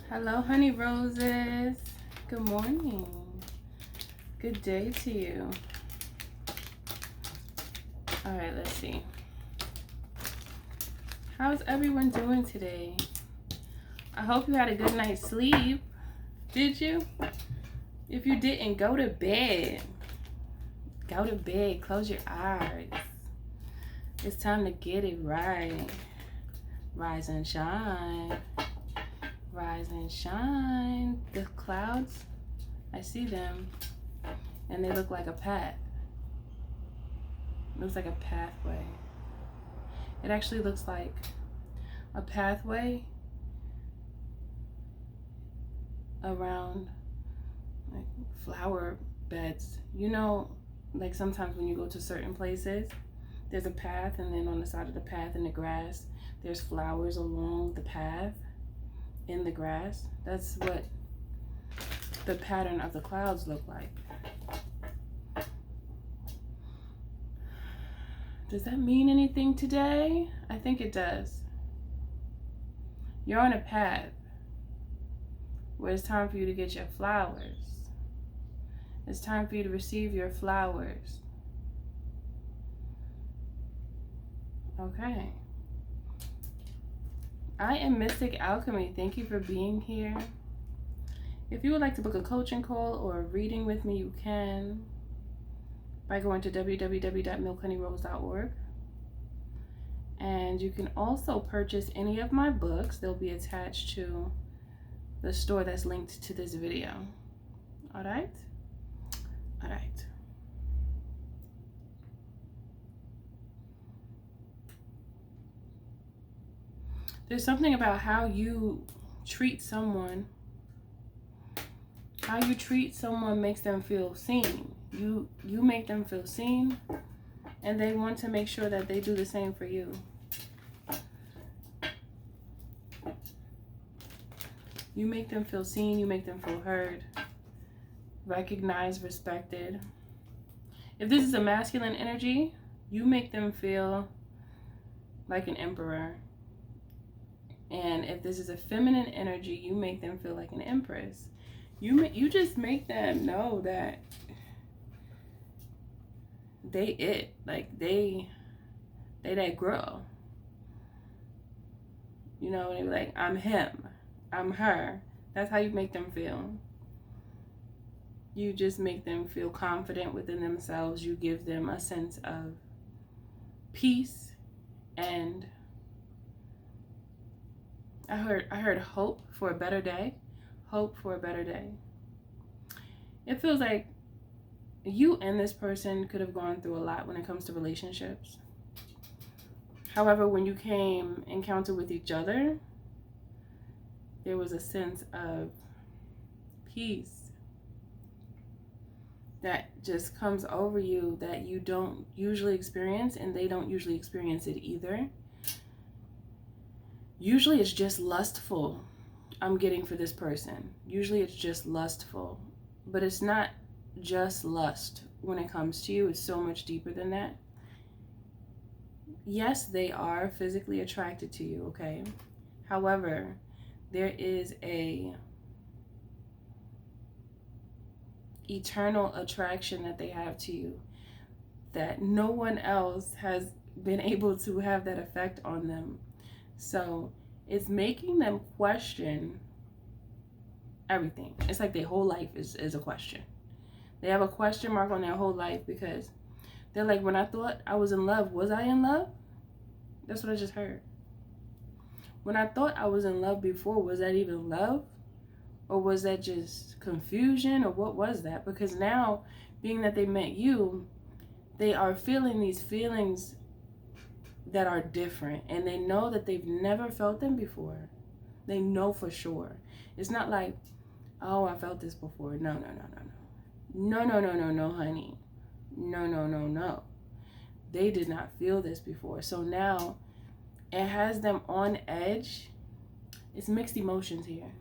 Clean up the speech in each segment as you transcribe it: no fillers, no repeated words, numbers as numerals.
Hello, honey roses. Good morning. Good day to you. All right, let's see. How's everyone doing today? I hope you had a good night's sleep. Did you? If you didn't, go to bed. Go to bed. Close your eyes. It's time to get it right. Rise and shine. Rise and shine. The clouds, I see them, and they look like a path. It looks like a pathway. It actually looks like a pathway around like flower beds. You know, like sometimes when you go to certain places, there's a path, and then on the side of the path in the grass, there's flowers along the path in the grass. That's what the pattern of the clouds look like. Does that mean anything today? I think it does. You're on a path where it's time for you to get your flowers. It's time for you to receive your flowers. Okay. I am Mystic Alchemy. Thank you for being here. If you would like to book a coaching call or a reading with me, you can by going to www.MNHONEYROSE.org. And you can also purchase any of my books. They'll be attached to the store that's linked to this video. All right? All right. There's something about how you treat someone. How you treat someone makes them feel seen. You make them feel seen, and they want to make sure that they do the same for you. You make them feel seen, you make them feel heard, recognized, respected. If this is a masculine energy, you make them feel like an emperor. And if this is a feminine energy, you make them feel like an empress. You just make them know that they that girl. You know, they be like, I'm him, I'm her. That's how you make them feel. You just make them feel confident within themselves. You give them a sense of peace, and I heard hope for a better day. Hope for a better day. It feels like you and this person could have gone through a lot when it comes to relationships. However, when you came encounter with each other, there was a sense of peace that just comes over you that you don't usually experience, and they don't usually experience it either. Usually it's just lustful, I'm getting for this person. Usually it's just lustful, but it's not just lust when it comes to you. It's so much deeper than that. Yes, they are physically attracted to you, okay? However, there is a eternal attraction that they have to you that no one else has been able to have that effect on them. So it's making them question everything. It's like their whole life is a question. They have a question mark on their whole life because they're like, when I thought I was in love, was I in love? That's what I just heard. When I thought I was in love before, was that even love? Or was that just confusion? Or what was that? Because now, being that they met you, they are feeling these feelings that are different, and they know that they've never felt them before. They know for sure. It's not like, oh, I felt this before. No, honey. No. They did not feel this before. So now it has them on edge. It's mixed emotions here.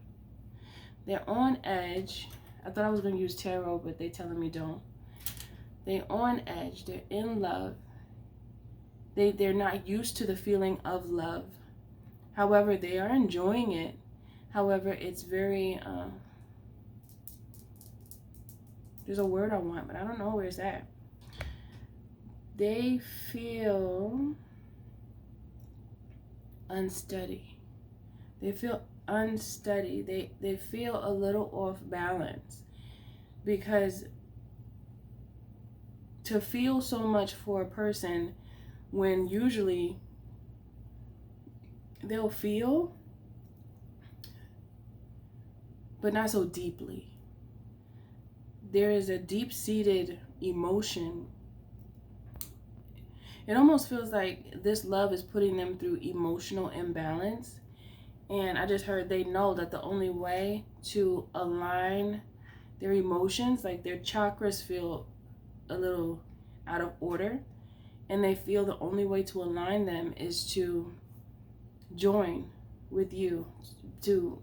They're on edge. I thought I was going to use tarot, but they're telling me don't. They're on edge. They're in love. They're not used to the feeling of love. However, they are enjoying it. However, it's very, there's a word I want, but I don't know where it's at. They feel unsteady. They feel unsteady. They feel a little off balance, because to feel so much for a person when usually they'll feel, but not so deeply. There is a deep-seated emotion. It almost feels like this love is putting them through emotional imbalance. And I just heard they know that the only way to align their emotions, like their chakras feel a little out of order, and they feel the only way to align them is to join with you, to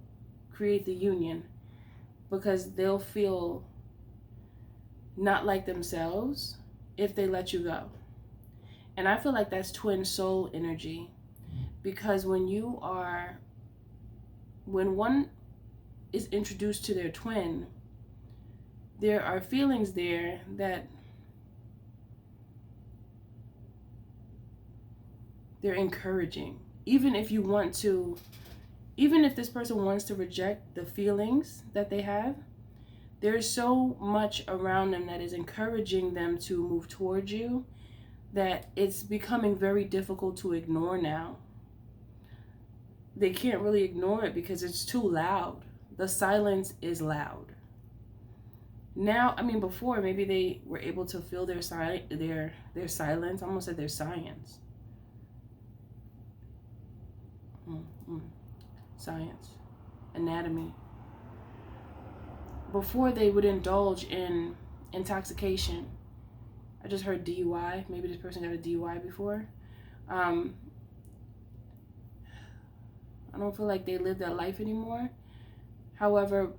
create the union, because they'll feel not like themselves if they let you go. And I feel like that's twin soul energy, because when one is introduced to their twin, there are feelings there that they're encouraging. Even if this person wants to reject the feelings that they have, there's so much around them that is encouraging them to move towards you that it's becoming very difficult to ignore now. They can't really ignore it because it's too loud. The silence is loud. Now, I mean, before maybe they were able to feel their silence. I almost said their science. Science, anatomy. Before they would indulge in intoxication. I just heard DUI. Maybe this person got a DUI before. I don't feel like they live that life anymore. However,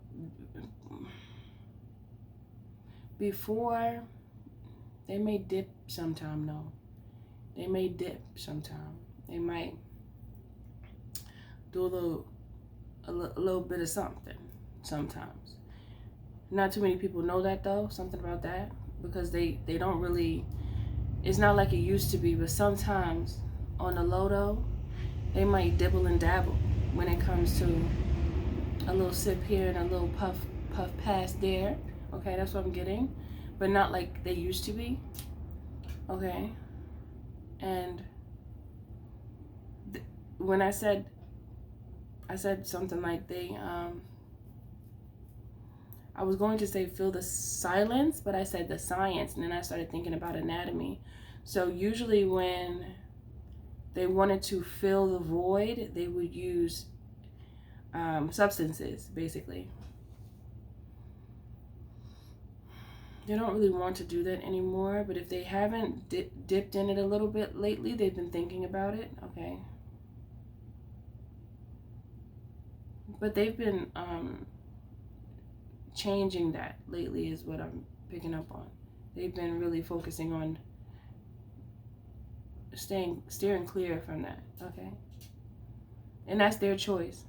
before, they may dip sometime, though. They may dip sometime. They might do a little bit of something sometimes. Not too many people know that, though, something about that, because they don't really, it's not like it used to be, but sometimes on the low, though, they might dibble and dabble when it comes to a little sip here and a little puff past there. Okay, that's what I'm getting, but not like they used to be. Okay, and when I said something like I was going to say feel the silence, but I said the science, and then I started thinking about anatomy. So usually when they wanted to fill the void, they would use substances, basically. They don't really want to do that anymore, but if they haven't dipped in it a little bit lately, they've been thinking about it, okay? But they've been changing that lately is what I'm picking up on. They've been really focusing on steering clear from that, okay? And that's their choice.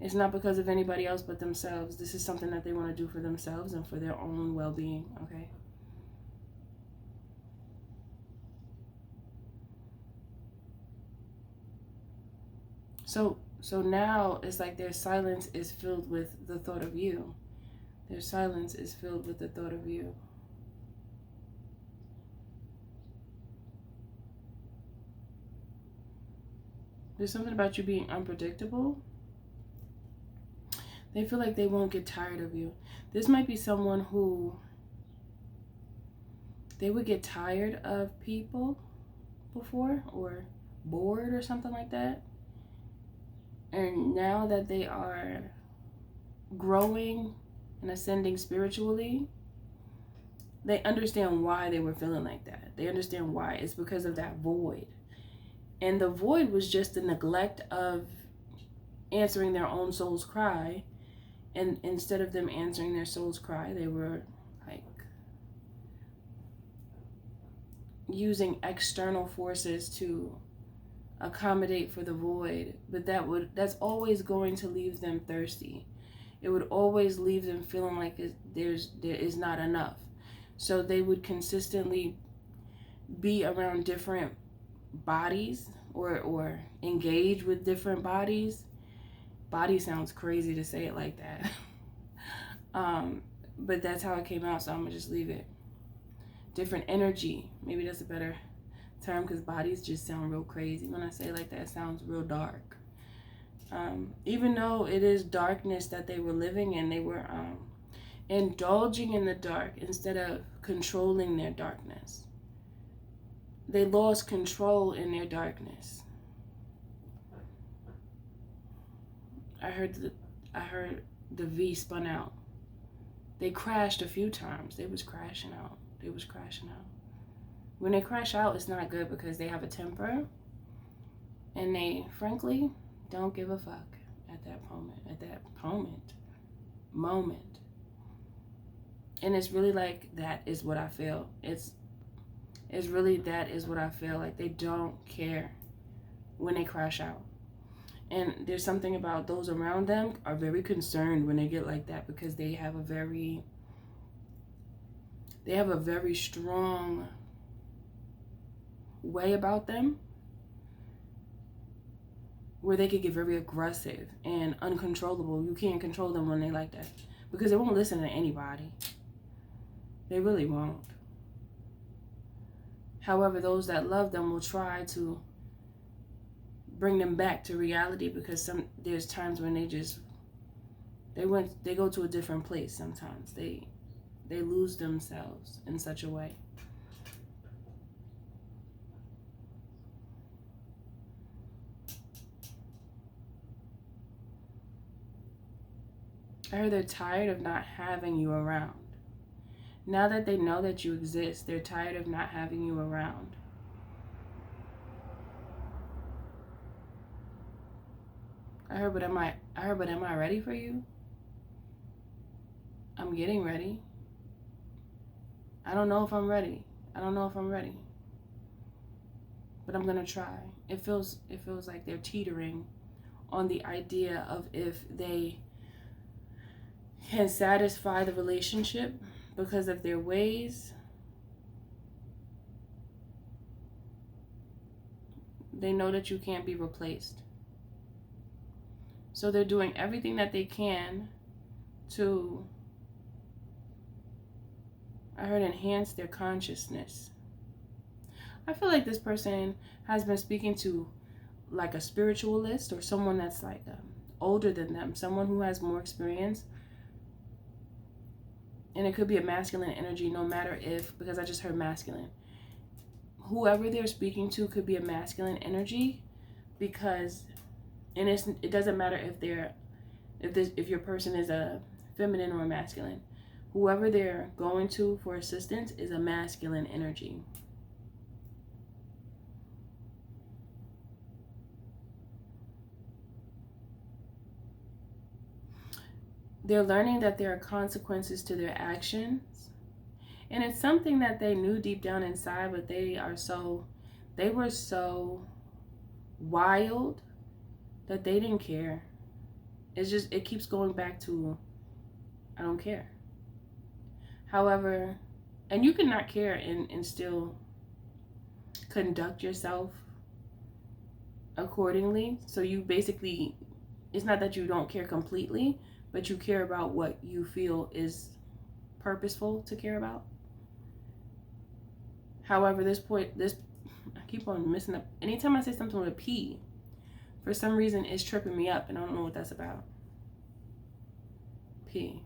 It's not because of anybody else but themselves. This is something that they want to do for themselves and for their own well-being, okay? So now it's like their silence is filled with the thought of you. Their silence is filled with the thought of you. There's something about you being unpredictable. They feel like they won't get tired of you. This might be someone who they would get tired of people before, or bored or something like that. And now that they are growing and ascending spiritually, they understand why they were feeling like that. They understand why. It's because of that void. And the void was just the neglect of answering their own soul's cry. And instead of them answering their soul's cry, they were like using external forces to accommodate for the void, but that's always going to leave them thirsty. It would always leave them feeling like there is not enough. So they would consistently be around different bodies, or engage with different bodies. Body sounds crazy to say it like that. But that's how it came out, so I'm gonna just leave it. Different energy, maybe that's a better term, because bodies just sound real crazy. When I say it like that, it sounds real dark. Even though it is darkness that they were living in, they were indulging in the dark instead of controlling their darkness. They lost control in their darkness. I heard the V spun out. They crashed a few times. They was crashing out. When they crash out, it's not good, because they have a temper, and they frankly don't give a fuck at that moment. And it's really like, that is what I feel. It's really, that is what I feel. Like, they don't care when they crash out. And there's something about those around them are very concerned when they get like that, because they have a very strong way about them, where they could get very aggressive and uncontrollable. You can't control them when they like that, because they won't listen to anybody. They really won't. However, those that love them will try to bring them back to reality, because there's times when they go to a different place. Sometimes they lose themselves in such a way. I heard they're tired of not having you around. Now that they know that you exist, they're tired of not having you around. I heard, but am I ready for you? I'm getting ready. I don't know if I'm ready. But I'm gonna try. It feels like they're teetering on the idea of if they can satisfy the relationship because of their ways. They know that you can't be replaced. So they're doing everything that they can to, I heard, enhance their consciousness. I feel like this person has been speaking to like a spiritualist, or someone that's like older than them, someone who has more experience. And it could be a masculine energy, no matter if, because I just heard masculine. Whoever they're speaking to could be a masculine energy, because, and it doesn't matter if your person is a feminine or a masculine. Whoever they're going to for assistance is a masculine energy. They're learning that there are consequences to their actions. And it's something that they knew deep down inside, but they were so wild that they didn't care. It keeps going back to, I don't care. However, and you cannot care and still conduct yourself accordingly. So you basically, it's not that you don't care completely, but you care about what you feel is purposeful to care about. However, I keep on messing up. Anytime I say something with a P, for some reason it's tripping me up, and I don't know what that's about. P.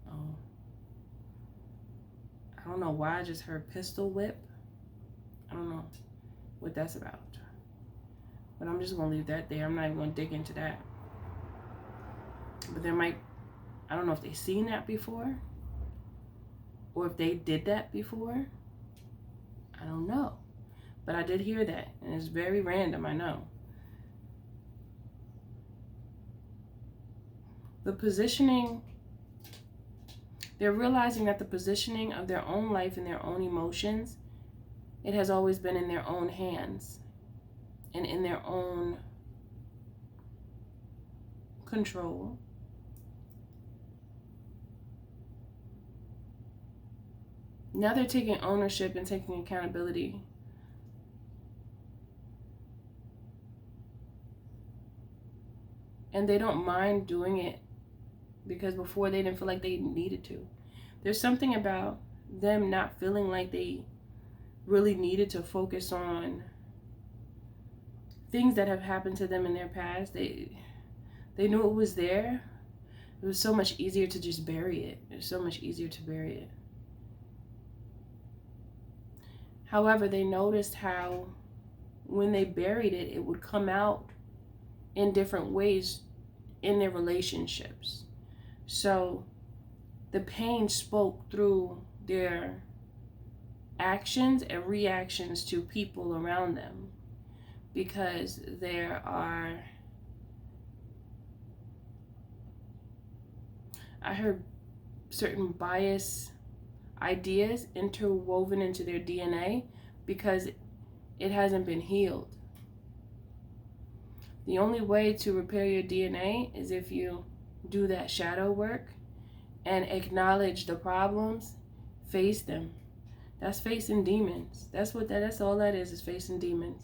Oh. I don't know why I just heard pistol whip. I don't know what that's about. But I'm just going to leave that there. I'm not even going to dig into that. But I don't know if they've seen that before, or if they did that before. I don't know. But I did hear that, and it's very random, I know. The positioning, they're realizing that the positioning of their own life and their own emotions it has always been in their own hands and in their own control. Now they're taking ownership and taking accountability. And they don't mind doing it because before they didn't feel like they needed to. There's something about them not feeling like they really needed to focus on things that have happened to them in their past. They knew it was there. It was so much easier to just bury it. It's so much easier to bury it. However, they noticed how when they buried it, it would come out in different ways in their relationships. So the pain spoke through their actions and reactions to people around them, because there are, I heard certain bias ideas interwoven into their DNA because it hasn't been healed. The only way to repair your DNA is if you do that shadow work and acknowledge the problems, face them. That's facing demons. That's all that is facing demons.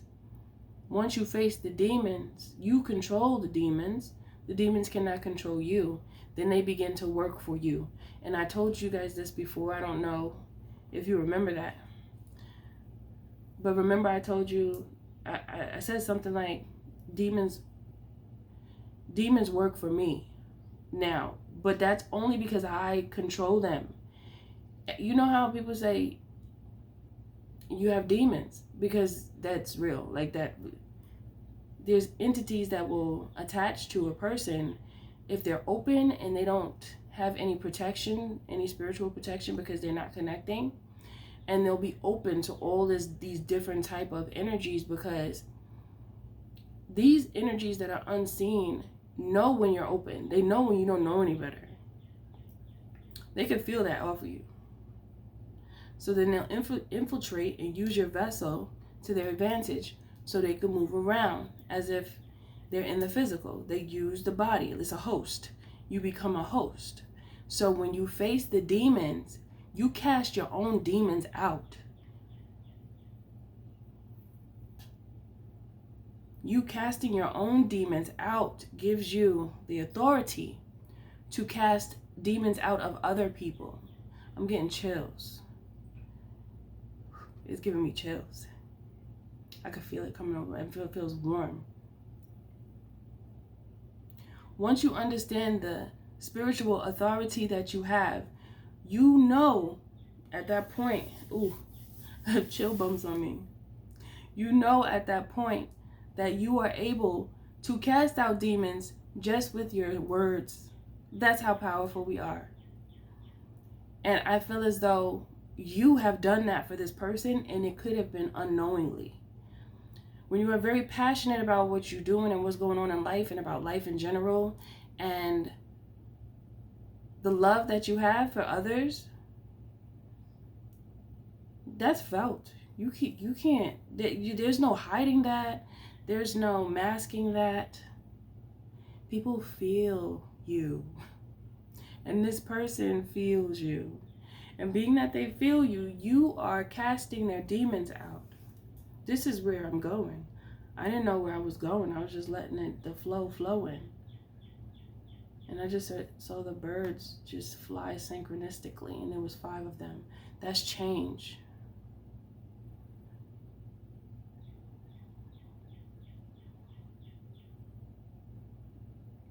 Once you face the demons, you control the demons. The demons cannot control you. Then they begin to work for you. And I told you guys this before. I don't know if you remember that. But remember I told you, I said something like, demons work for me now. But that's only because I control them. You know how people say you have demons? Because that's real. Like that, there's entities that will attach to a person if they're open and they don't have any protection, any spiritual protection, because they're not connecting. And they'll be open to all these different type of energies, because these energies that are unseen know when you're open. They know when you don't know any better. They can feel that off of you. So then they'll infiltrate and use your vessel to their advantage so they can move around as if they're in the physical. They use the body. It's a host. You become a host. So when you face the demons, you cast your own demons out. You casting your own demons out gives you the authority to cast demons out of other people. I'm getting chills. It's giving me chills. I could feel it coming over. It feels warm. Once you understand the spiritual authority that you have, you know at that point, ooh, chill bumps on me. You know at that point that you are able to cast out demons just with your words. That's how powerful we are. And I feel as though you have done that for this person, and it could have been unknowingly. When you are very passionate about what you're doing and what's going on in life and about life in general, and the love that you have for others, that's felt. You can't, there's no hiding that. There's no masking that. People feel you. And this person feels you. And being that they feel you, you are casting their demons out. This is where I'm going. I didn't know where I was going. I was just letting the flow in. And I just saw the birds just fly synchronistically, and there was 5 of them. That's change.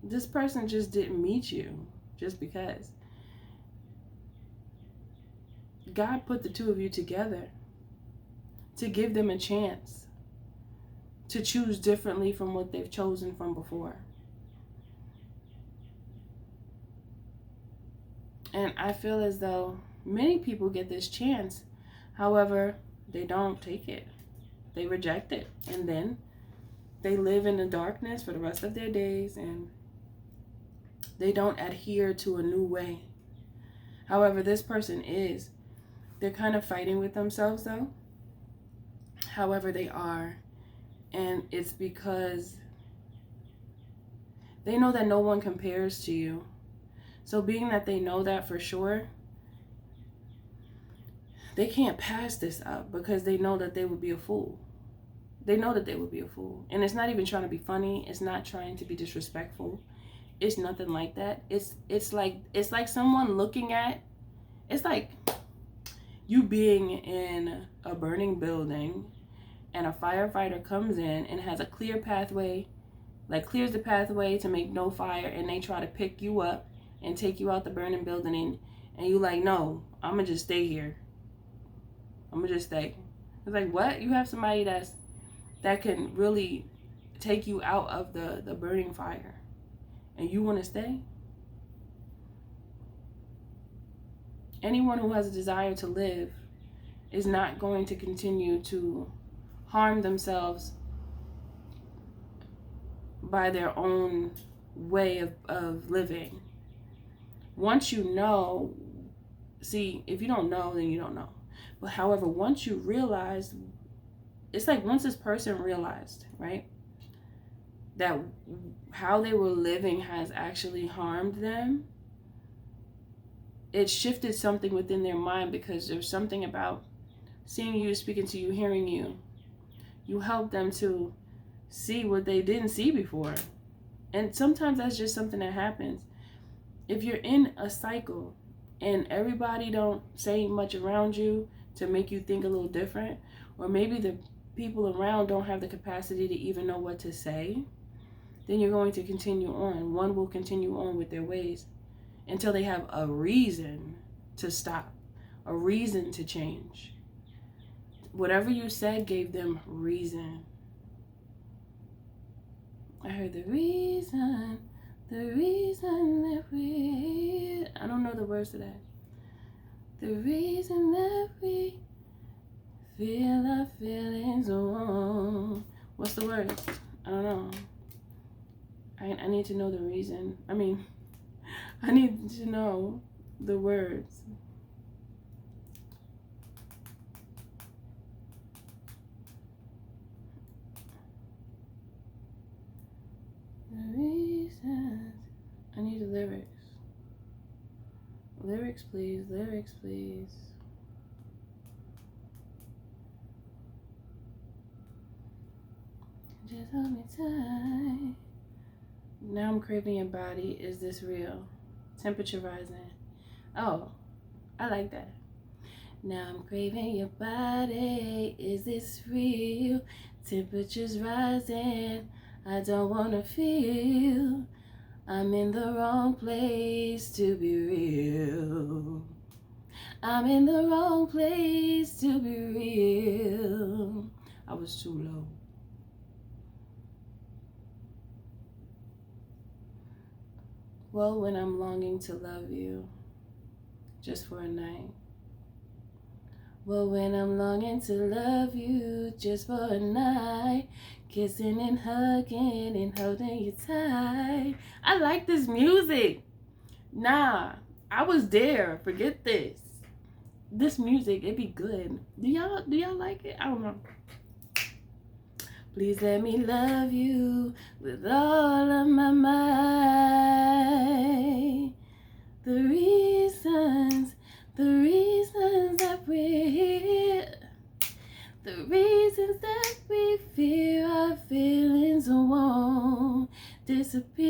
This person just didn't meet you just because. God put the 2 of you together to give them a chance to choose differently from what they've chosen from before. And I feel as though many people get this chance. However, they don't take it. They reject it. And then they live in the darkness for the rest of their days, and they don't adhere to a new way. However, this person is. They're kind of fighting with themselves, though. however they are. And it's because they know that no one compares to you. So being that they know that for sure, they can't pass this up because they know that they would be a fool. They know that they would be a fool. And it's not even trying to be funny. It's not trying to be disrespectful. It's nothing like that. It's like someone looking at, it's like you being in a burning building and a firefighter comes in and has a clear pathway, like clears the pathway to make no fire, and they try to pick you up and take you out the burning building, and you like, no, I'm gonna just stay here. I'm gonna just stay. It's like, what? You have somebody that can really take you out of the burning fire, and you want to stay? Anyone who has a desire to live is not going to continue to harm themselves by their own way of living. Once you know, see, if you don't know, then you don't know. But however, once you realize, it's like once this person realized, right, that how they were living has actually harmed them, it shifted something within their mind, because there's something about seeing you, speaking to you, hearing you. You help them to see what they didn't see before. And sometimes that's just something that happens. If you're in a cycle and everybody don't say much around you to make you think a little different, or maybe the people around don't have the capacity to even know what to say, then you're going to continue on. One will continue on with their ways until they have a reason to stop, a reason to change. Whatever you said gave them reason. I heard the reason that we, I don't know the words to that. The reason that we feel our feelings on. What's the words? I don't know. I need to know the reason. I need to know the words. The reasons. I need the lyrics. Lyrics, please. Lyrics, please. Just hold me tight. Now I'm craving your body. Is this real? Temperature rising. Oh, I like that. Now I'm craving your body. Is this real? Temperature's rising. I don't wanna feel I'm in the wrong place to be real. I'm in the wrong place to be real. I was too low. Well, when I'm longing to love you just for a night. Well, when I'm longing to love you just for a night, kissing and hugging and holding you tight. I like this music. Nah, I was there. Forget this. This music, it be good. Do y'all like it? I don't know. Please let me love you with all of my might. The reasons that we're here, the reasons that we fear our feelings won't disappear.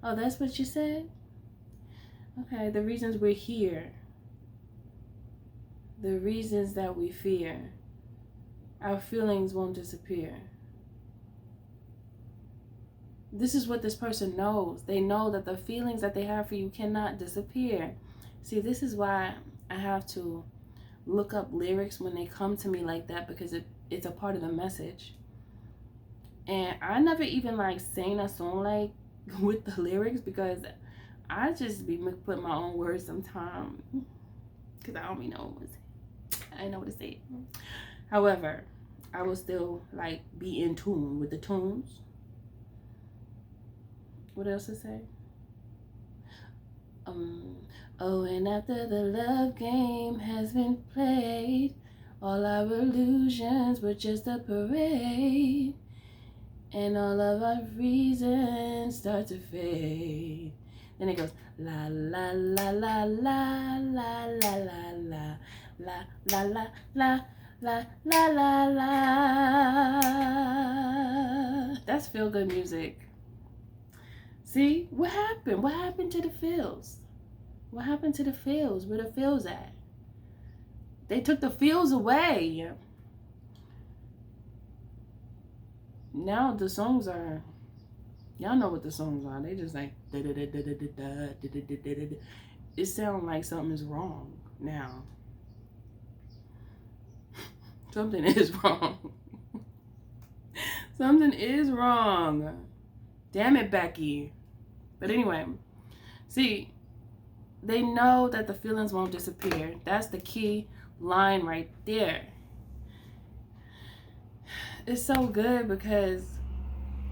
Oh, that's what you said? Okay, the reasons we're here, the reasons that we fear our feelings won't disappear. This is what this person knows. They know that the feelings that they have for you cannot disappear. See, this is why I have to look up lyrics when they come to me like that, because it's a part of the message. And I never even like sang a song like with the lyrics, because I just be putting my own words sometimes, because I don't even know what to say. I didn't know what to say. However, I will still like be in tune with the tunes. What else to say? Oh, and after the love game has been played, All our illusions were just a parade, and all of our reasons start to fade. Then it goes la la la la la la la la la la la la la la la la la. That's feel good music. See, what happened? What happened to the feels? What happened to the feels? Where the feels at? They took the feels away. Now the songs are, y'all know what the songs are. They just like da da da da da da da da da da. It sounds like something is wrong now. Something is wrong. Something is wrong. Damn it, Becky. But anyway, see, they know that the feelings won't disappear. That's the key line right there. It's so good because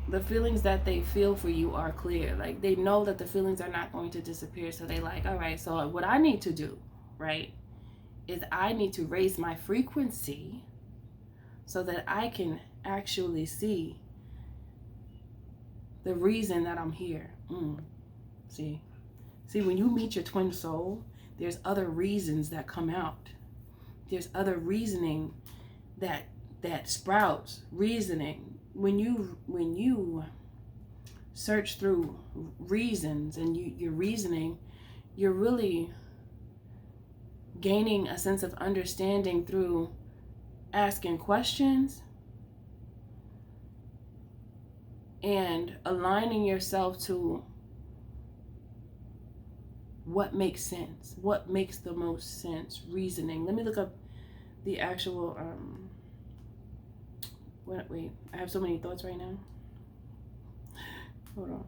the feelings that they feel for you are clear. Like, they know that the feelings are not going to disappear. So they like, all right, so what I need to do, right, is I need to raise my frequency so that I can actually see the reason that I'm here. See, when you meet your twin soul, there's other reasons that come out. There's other reasoning that sprouts. Reasoning. When you search through reasons and you're reasoning, you're really gaining a sense of understanding through asking questions and aligning yourself to what makes sense, what makes the most sense. Reasoning. Let me look up the actual wait, I have so many thoughts right now. Hold on.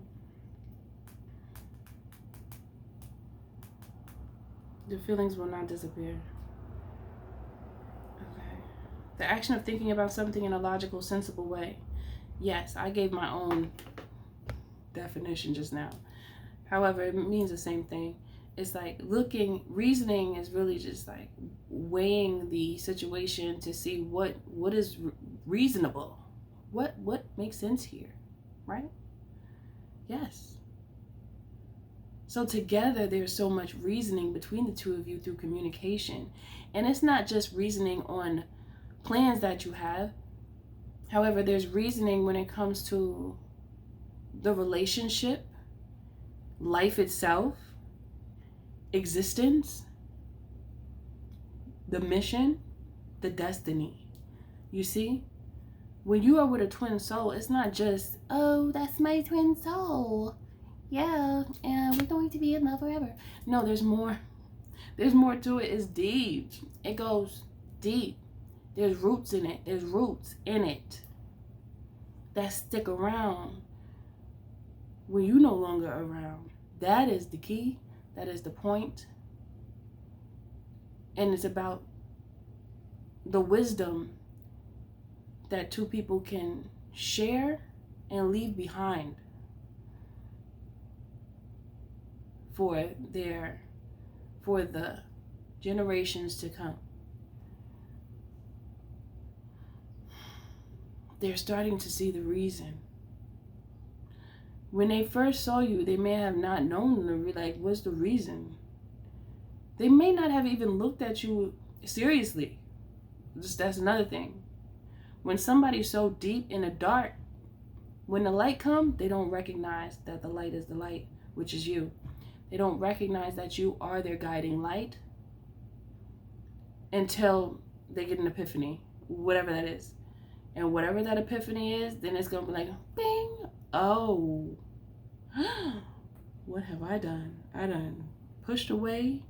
The feelings will not disappear. Okay. The action of thinking about something in a logical, sensible way. Yes, I gave my own definition just now. However, it means the same thing. It's like reasoning is really just like weighing the situation to see what is reasonable. What makes sense here, right? Yes. So together there's so much reasoning between the two of you through communication. And it's not just reasoning on plans that you have. However, there's reasoning when it comes to the relationship, life itself, existence, the mission, the destiny. You see? When you are with a twin soul, it's not just, oh, that's my twin soul. Yeah, and we're going to be in love forever. No, there's more. There's more to it. It's deep. It goes deep. There's roots in it. There's roots in it that stick around when you're no longer around. That is the key. That is the point. And it's about the wisdom that two people can share and leave behind for the generations to come. They're starting to see the reason. When they first saw you, they may have not known, like, what's the reason? They may not have even looked at you seriously. That's another thing. When somebody's so deep in the dark, when the light comes, they don't recognize that the light is the light, which is you. They don't recognize that you are their guiding light until they get an epiphany, whatever that is. And whatever that epiphany is, then it's going to be like, bing, oh, what have I done? I done pushed away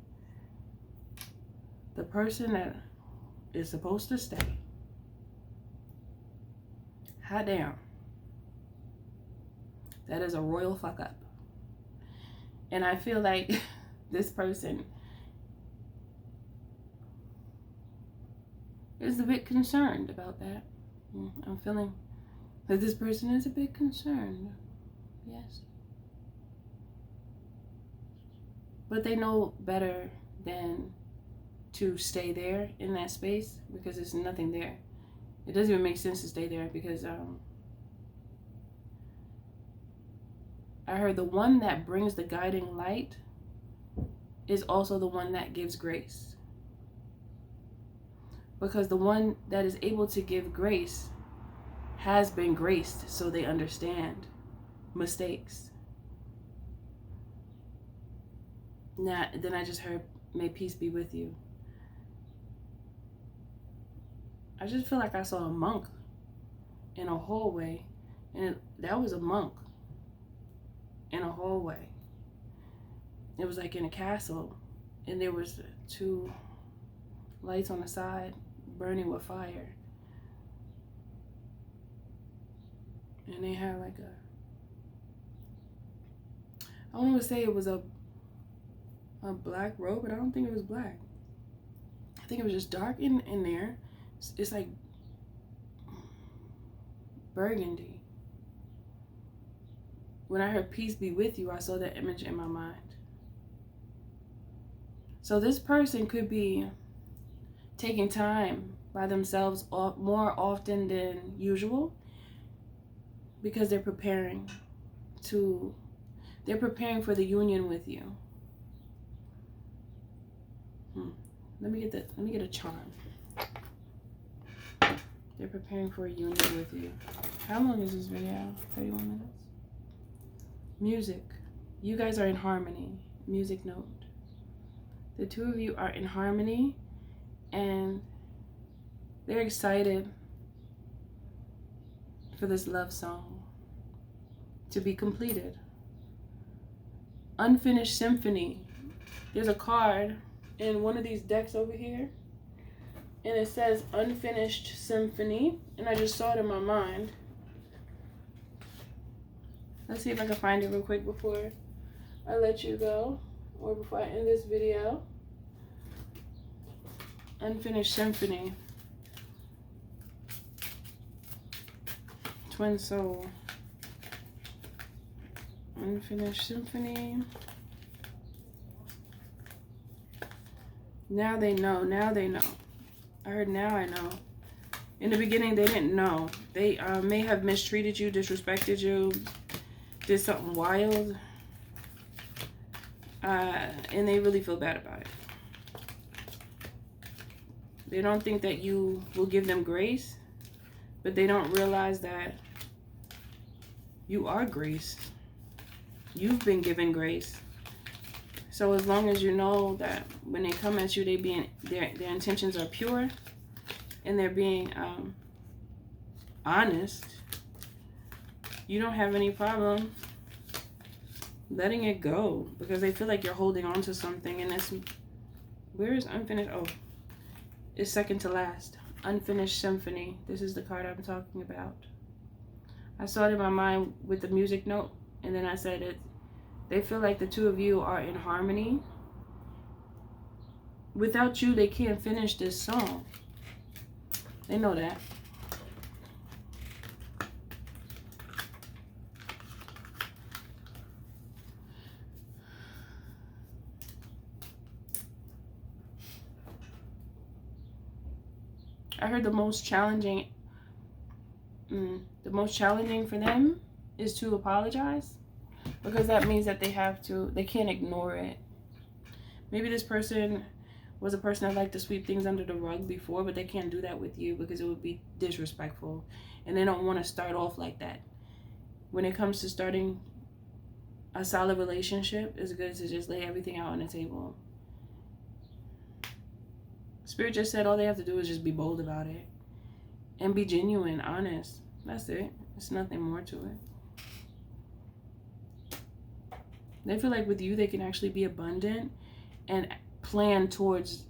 the person that is supposed to stay. Hot damn. That is a royal fuck up. And I feel like this person is a bit concerned about that. I'm feeling that this person is a bit concerned. Yes. But they know better than to stay there in that space because there's nothing there. It doesn't even make sense to stay there because I heard the one that brings the guiding light is also the one that gives grace. Because the one that is able to give grace has been graced, so they understand mistakes. Now, then I just heard, may peace be with you. I just feel like I saw a monk in a hallway, and that was a monk in a hallway. It was like in a castle, and there was 2 lights on the side burning with fire. And they had like I want to say it was a black robe, but I don't think it was black. I think it was just dark in there. It's like burgundy. When I heard peace be with you, I saw that image in my mind. So this person could be taking time by themselves more often than usual because they're preparing for the union with you. Let me get a charm. They're preparing for a union with you. How long is this video? 31 minutes? Music. You guys are in harmony. Music note. The 2 of you are in harmony and they're excited for this love song to be completed. Unfinished symphony. There's a card in one of these decks over here, and it says unfinished symphony, and I just saw it in my mind. Let's see if I can find it real quick before I let you go, or before I end this video. Unfinished symphony. Twin soul. Unfinished symphony. Now they know. Now they know. I heard now I know. In the beginning, they didn't know. They may have mistreated you, disrespected you, did something wild. And they really feel bad about it. They don't think that you will give them grace, but they don't realize that you are grace. You've been given grace. So as long as you know that when they come at you, their intentions are pure and they're being honest, you don't have any problem letting it go because they feel like you're holding on to something. And that's, where is unfinished? Oh, it's second to last. Unfinished symphony. This is the card I'm talking about. I saw it in my mind with the music note, and then I said it. They feel like the 2 of you are in harmony. Without you, they can't finish this song. They know that. I heard the most challenging for them is to apologize, because that means that they can't ignore it. Maybe this person was a person that liked to sweep things under the rug before, but they can't do that with you because it would be disrespectful, and they don't want to start off like that. When it comes to starting a solid relationship, it's good to just lay everything out on the table. Spirit just said all they have to do is just be bold about it and be genuine, honest. That's it. It's nothing more to it. They feel like with you, they can actually be abundant and plan towards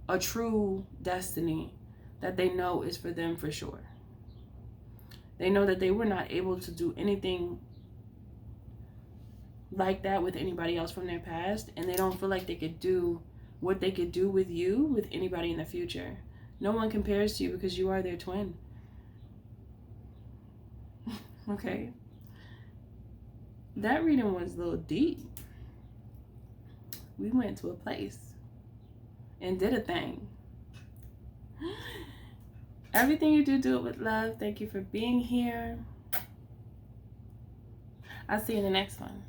a true destiny that they know is for them for sure. They know that they were not able to do anything like that with anybody else from their past, and they don't feel like they could do what they could do with you with anybody in the future. No one compares to you because you are their twin. Okay. That reading was a little deep. We went to a place. and did a thing. Everything you do, do it with love. Thank you for being here. I'll see you in the next one.